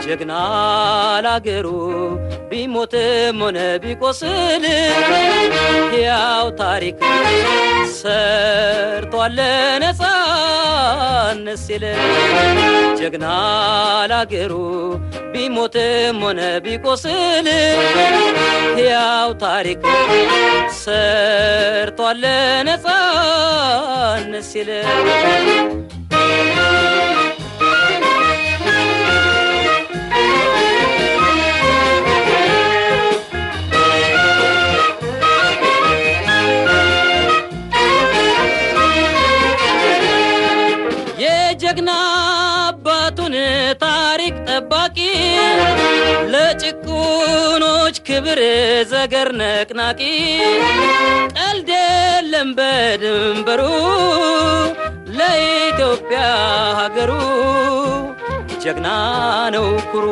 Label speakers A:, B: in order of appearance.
A: ጀግና ላገሩ ቢሞትም ሆነ ቢቆስል ያው ታሪክ ሰርቷል ነፃነት ሲል ጀግና ላገሩ ቢሞትም ሆነ ቢቆስል ያው ታሪክ ሰርቷል ነፃነት ሲል የጀግና አባቱን ታሪክ ጠባቂ ለጭቁኖች ክብር ዘገር ነቅናቂ ቀልድ የለም በድንበሩ ለኢትዮጵያ ሀገሩ ጀግና ነው ኩሩ